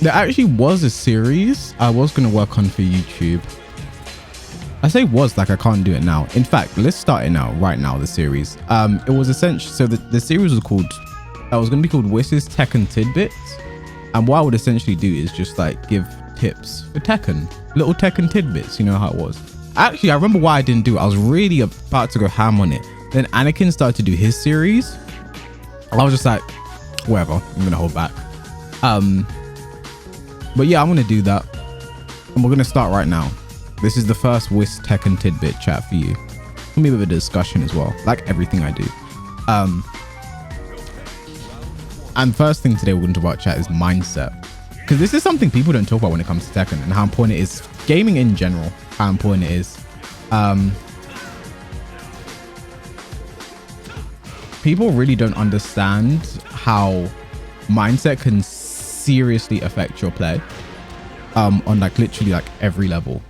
There actually was a series I was going to work on for YouTube. I say was, like I can't do it now. In fact, let's start it now, right now, the series. It was essentially, so the series was called, it was going to be called Wiss's Tekken Tidbits. And what I would essentially do is just like give tips for Tekken, little Tekken tidbits, you know how it was. Actually, I remember why I didn't do it. I was really about to go ham on it. Then Anakin started to do his series. I was just like, whatever, I'm gonna hold back. But yeah, I'm gonna do that. And we're gonna start right now. This is the first Wiss Tekken tidbit chat for you. Maybe a bit of a discussion as well, like everything I do. And first thing today we're going to talk about, chat, is mindset, because this is something people don't talk about when it comes to Tekken, and how important it is, gaming in general, how important it is. People really don't understand how mindset can seriously affect your play on like literally like every level.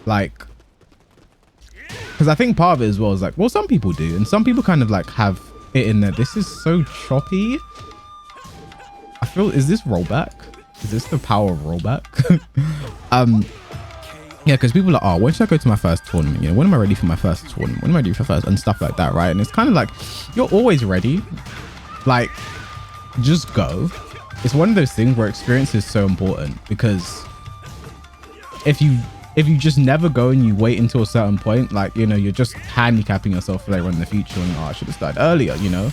Like, because I think part of it as well is like, well, some people do, and some people kind of like have it in there. This is so choppy. I feel, is this rollback? Is this the power of rollback? Yeah, because people are like, oh, when should I go to my first tournament? You know, when am I ready for my first tournament? When am I ready for first? And stuff like that, right? And it's kind of like, you're always ready. Like, just go. It's one of those things where experience is so important, because if you just never go and you wait until a certain point, like, you know, you're just handicapping yourself for later in the future, and oh, I should have started earlier, you know.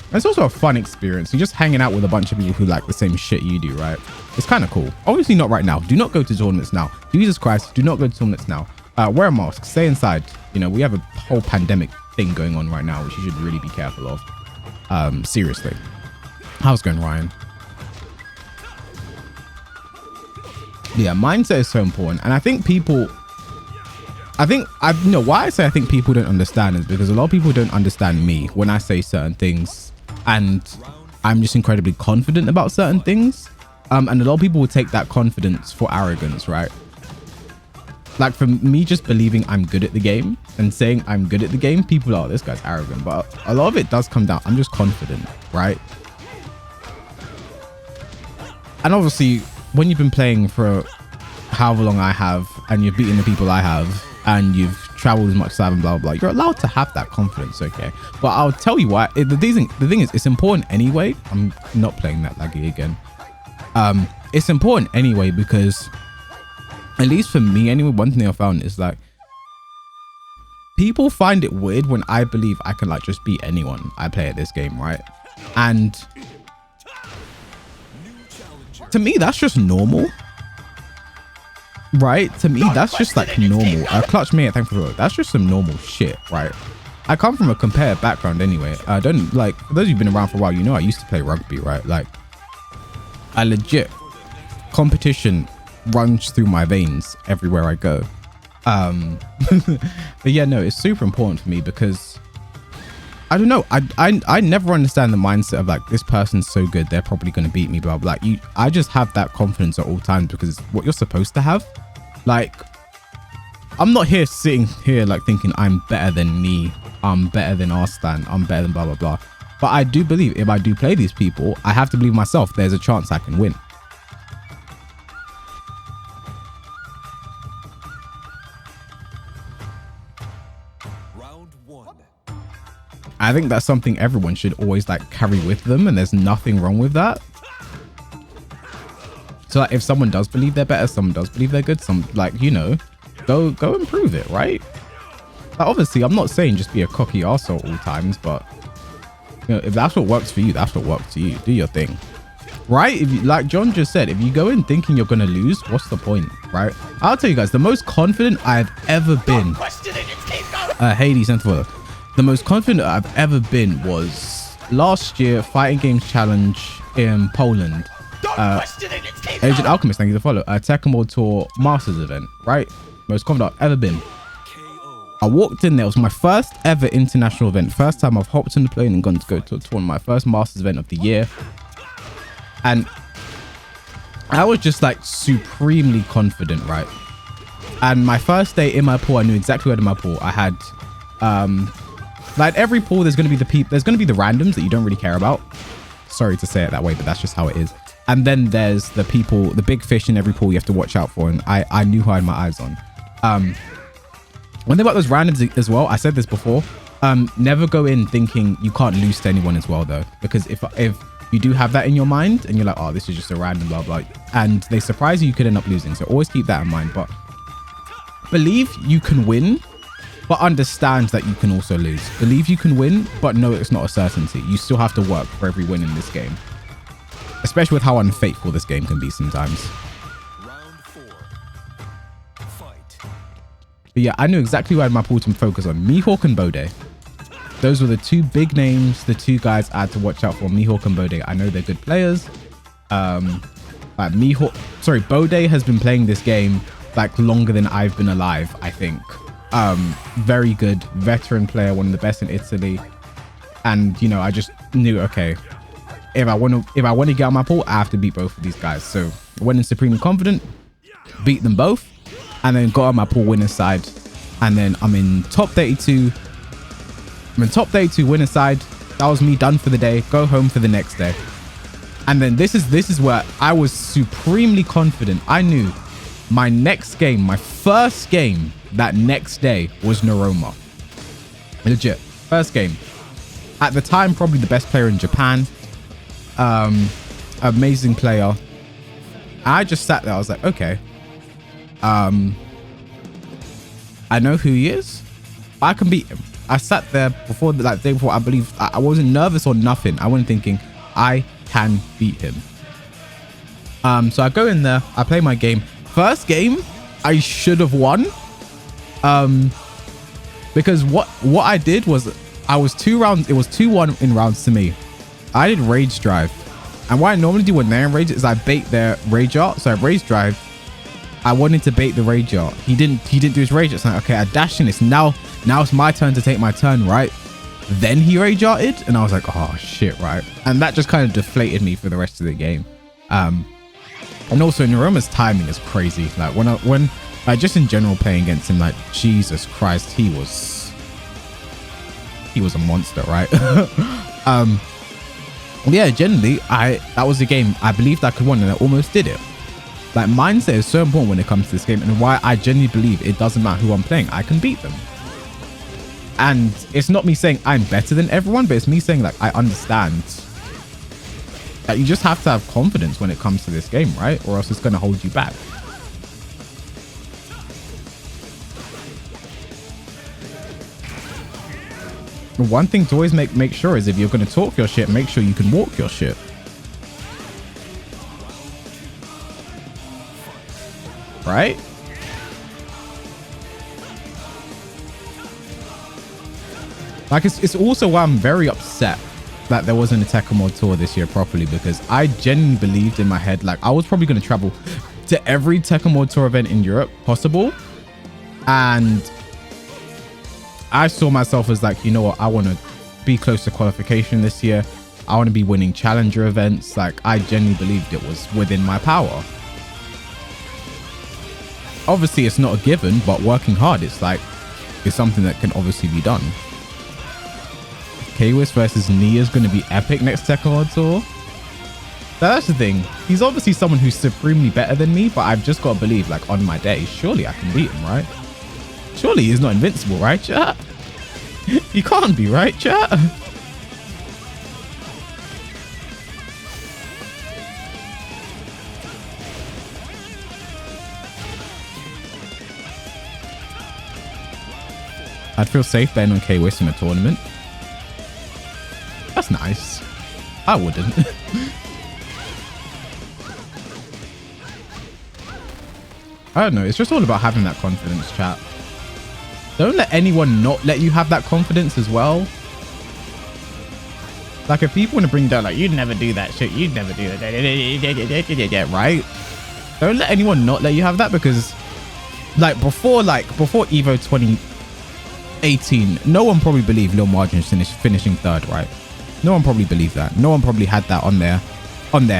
And it's also a fun experience. You're just hanging out with a bunch of people who like the same shit you do, right? It's kind of cool. Obviously not right now. Do not go to tournaments now. Jesus Christ, do not go to tournaments now. Wear a mask, stay inside. You know, we have a whole pandemic thing going on right now, which you should really be careful of. Seriously. How's it going, Ryan? Yeah, mindset is so important. And I think people, you know, why I say I think people don't understand is because a lot of people don't understand me when I say certain things, and I'm just incredibly confident about certain things. And a lot of people will take that confidence for arrogance, right? Like, for me just believing I'm good at the game and saying I'm good at the game, people are, oh, this guy's arrogant. But a lot of it does come down, I'm just confident, right? And obviously, when you've been playing for however long I have, and you've beaten the people I have, and you've traveled as much as I have, and blah, blah, blah, you're allowed to have that confidence, okay? But I'll tell you why. The thing is, it's important anyway. I'm not playing that laggy again. It's important anyway, because at least for me anyway, one thing I found is like, people find it weird when I believe I can like just beat anyone I play at this game, right? And to me, that's just normal, right? To me, that's just like normal. Clutch me, thank you for that. That's just some normal shit, right? I come from a competitive background anyway. I don't, like, for those who've been around for a while, you know I used to play rugby, right? Like, I legit, competition runs through my veins everywhere I go. But yeah, no, it's super important for me, because I don't know, I never understand the mindset of like, this person's so good, they're probably going to beat me, blah, blah. Like, I just have that confidence at all times, because it's what you're supposed to have. Like, I'm not here sitting here like thinking I'm better than me, I'm better than Arslan, I'm better than blah, blah, blah. But I do believe if I do play these people, I have to believe myself, there's a chance I can win. I think that's something everyone should always like carry with them, and there's nothing wrong with that. So like, if someone does believe they're better, someone does believe they're good, some, like, you know, go and prove it, right? Like, obviously, I'm not saying just be a cocky arsehole all times, but you know, if that's what works for you, that's what works for you. Do your thing, right? If you, like John just said, if you go in thinking you're gonna lose, what's the point, right? I'll tell you guys, the most confident I've ever been, Hades and Twitter. The most confident I've ever been was last year, Fighting Games Challenge in Poland. Agent Alchemist, thank you for the follow. Tekken World Tour Masters event, right? Most confident I've ever been. I walked in there. It was my first ever international event. First time I've hopped on the plane and gone to go to a tournament. My first Masters event of the year. And I was just like supremely confident, right? And my first day in my pool, I knew exactly where to my pool. I had like every pool, there's going to be the randoms that you don't really care about. Sorry to say it that way, but that's just how it is. And then there's the people, the big fish in every pool you have to watch out for. And I knew who I had my eyes on. One thing about those randoms as well, I said this before, never go in thinking you can't lose to anyone as well though. Because if you do have that in your mind and you're like, oh, this is just a random blah, blah, and they surprise you, you could end up losing. So always keep that in mind. But believe you can win, but understand that you can also lose. Believe you can win, but know it's not a certainty. You still have to work for every win in this game. Especially with how unfaithful this game can be sometimes. Round 4. Fight. But yeah, I knew exactly who I had my pool to focus on. Mihawk and Bode. Those were the two big names, the two guys I had to watch out for. Mihawk and Bode. I know they're good players. Like Bode has been playing this game like longer than I've been alive, I think. Very good veteran player, one of the best in Italy. And you know, I just knew, okay, if I want to get out my pool, I have to beat both of these guys. So I went in supremely confident, beat them both, and then got on my pool winner side. And then I'm in top 32. I'm in top 32 winner side. That was me done for the day. Go home for the next day. And then this is where I was supremely confident. I knew my next game, my first game that next day was Naroma. Legit. First game. At the time, probably the best player in Japan. Amazing player. I just sat there. I was like, okay. I know who he is. I can beat him. I sat there before, like, the day before. I believe I wasn't nervous or nothing. I wasn't thinking I can beat him. So I go in there. I play my game. First game, I should have won. Because what I did was I was 2 rounds. It was 2-1 in rounds to me. I did rage drive, and what I normally do when they're in rage is I bait their rage art. So I rage drive. I wanted to bait the rage art. He didn't do his rage art. So like, okay, I dashed in this. Now it's my turn to take my turn, right? Then he rage arted, and I was like, oh shit, right? And that just kind of deflated me for the rest of the game. And also Naroma's timing is crazy. Like when just in general playing against him, like Jesus Christ, he was a monster, right? Yeah, generally, that was the game I believed I could win, and I almost did it. Like, mindset is so important when it comes to this game, and why I genuinely believe it doesn't matter who I'm playing, I can beat them. And it's not me saying I'm better than everyone, but it's me saying, like, I understand that you just have to have confidence when it comes to this game, right? Or else it's going to hold you back. One thing to always make sure is if you're going to talk your shit, make sure you can walk your shit. Right? Like, it's also why I'm very upset that there wasn't a Tekken Mod Tour this year properly, because I genuinely believed in my head, like, I was probably going to travel to every Tekken Mod Tour event in Europe possible. And I saw myself as like, you know what, I want to be close to qualification this year. I want to be winning challenger events. Like, I genuinely believed it was within my power. Obviously, it's not a given, but working hard, it's something that can obviously be done. K-Wiz versus Nia is going to be epic next Tekken World Tour. That's the thing. He's obviously someone who's supremely better than me, but I've just got to believe, like, on my day, surely I can beat him, right? Surely he's not invincible, right, chat? He can't be, right, chat? I'd feel safe betting on K-Wiz in a tournament. That's nice. I wouldn't. I don't know. It's just all about having that confidence, chat. Don't let anyone not let you have that confidence as well. Like, if people want to bring down, like, you'd never do that shit. You'd never do that. Right? Don't let anyone not let you have that, because like before Evo 2018, no one probably believed Lil Margin finishing third, right? No one probably believed that. No one probably had that on their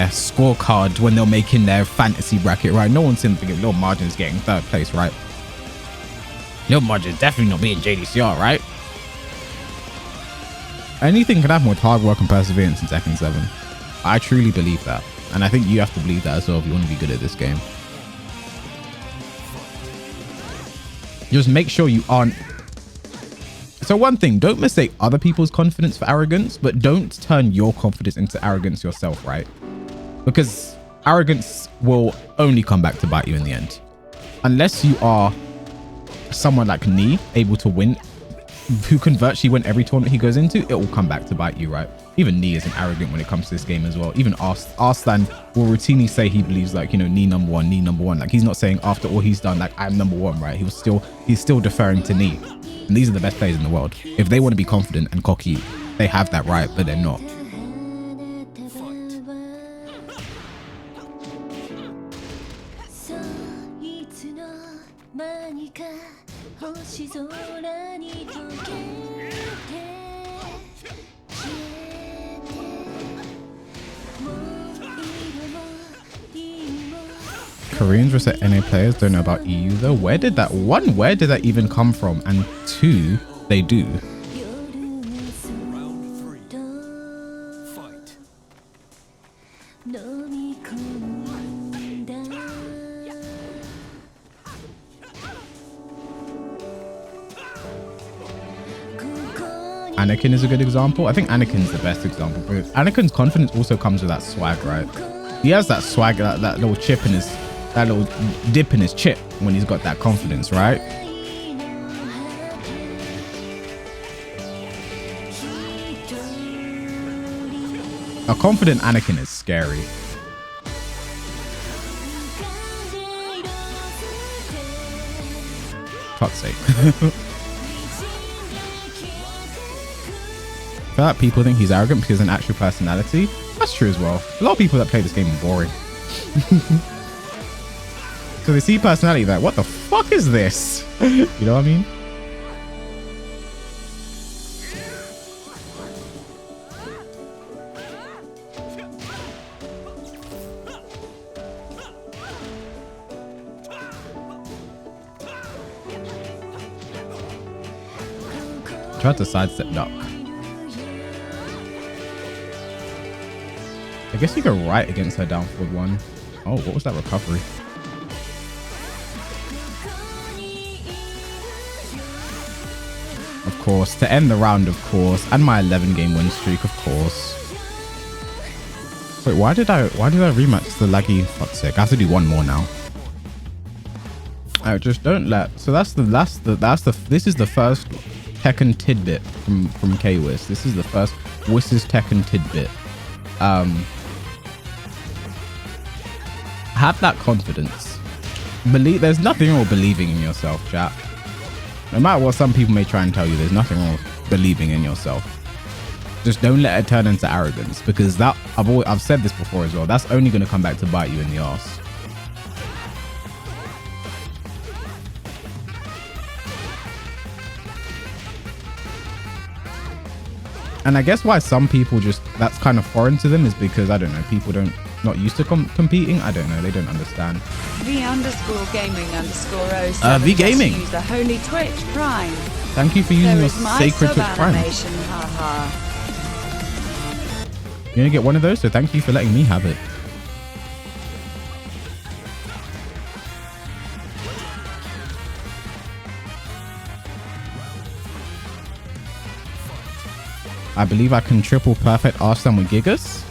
scorecard when they're making their fantasy bracket, right? No one's going to think Lil Margin's getting third place, right? Lil Margin's definitely not being JDCR, right? Anything can happen with hard work and perseverance in Tekken 7. I truly believe that. And I think you have to believe that as well if you want to be good at this game. Just make sure you aren't. So one thing, don't mistake other people's confidence for arrogance, but don't turn your confidence into arrogance yourself, right? Because arrogance will only come back to bite you in the end. Unless you are someone like Nee, able to win, who can virtually win every tournament he goes into, it will come back to bite you, right? Even Nee isn't arrogant when it comes to this game as well. Even Arslan will routinely say he believes, like, you know, Nee number one. Like, he's not saying after all he's done, like, I'm number one, right? He's still deferring to Nee. And these are the best players in the world. If they want to be confident and cocky, they have that right, but they're not. Koreans versus NA players don't know about EU though. Where did that even come from? And two, they do. Round 3. Fight. Anakin is a good example. I think Anakin's the best example. But Anakin's confidence also comes with that swag, right? He has that swag, that little chip in his, that little dip in his chip when he's got that confidence, right? A confident Anakin is scary. Fuck's sake. I feel like people think he's arrogant because of an actual personality. That's true as well. A lot of people that play this game are boring. So they see personality like, what the fuck is this? You know what I mean? Tried to sidestep duck. I guess you go right against her down forward one. Oh, what was that recovery? Of course, to end the round, of course, and my 11-game win streak, of course. Wait, why did I rematch the laggy? Fuck's sake, I have to do one more now. Alright, just don't let. So this is the first Tekken tidbit from K-Wiz. This is the first Wiz's Tekken tidbit. Have that confidence. There's nothing wrong with believing in yourself, chat. No matter what some people may try and tell you, there's nothing wrong with believing in yourself. Just don't let it turn into arrogance, because that I've said this before as well. That's only going to come back to bite you in the ass. And I guess why some people that's kind of foreign to them is because, I don't know, people not used to competing. I don't know, they don't understand. V_gaming_07. V Gaming. Use the Holy Twitch Prime. Thank you for using your sacred Twitch Prime. Haha. You're gonna get one of those, so thank you for letting me have it. I believe I can triple perfect Arslan with Gigas.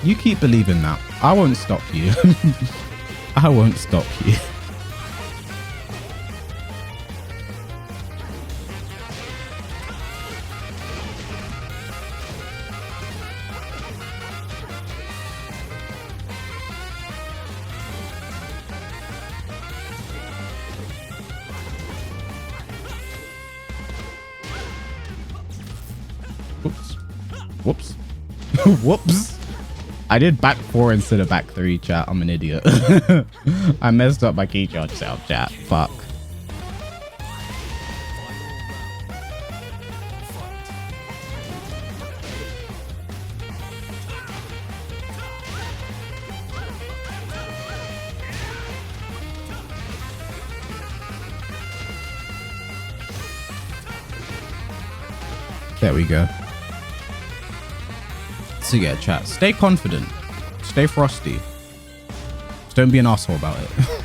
You keep believing that. I won't stop you. I won't stop you. Whoops. Whoops. Whoops. I did back 4 instead of back 3, chat. I'm an idiot. I messed up my key charge setup, chat. Fuck. There we go. So yeah, chat. Stay confident. Stay frosty. Just don't be an asshole about it.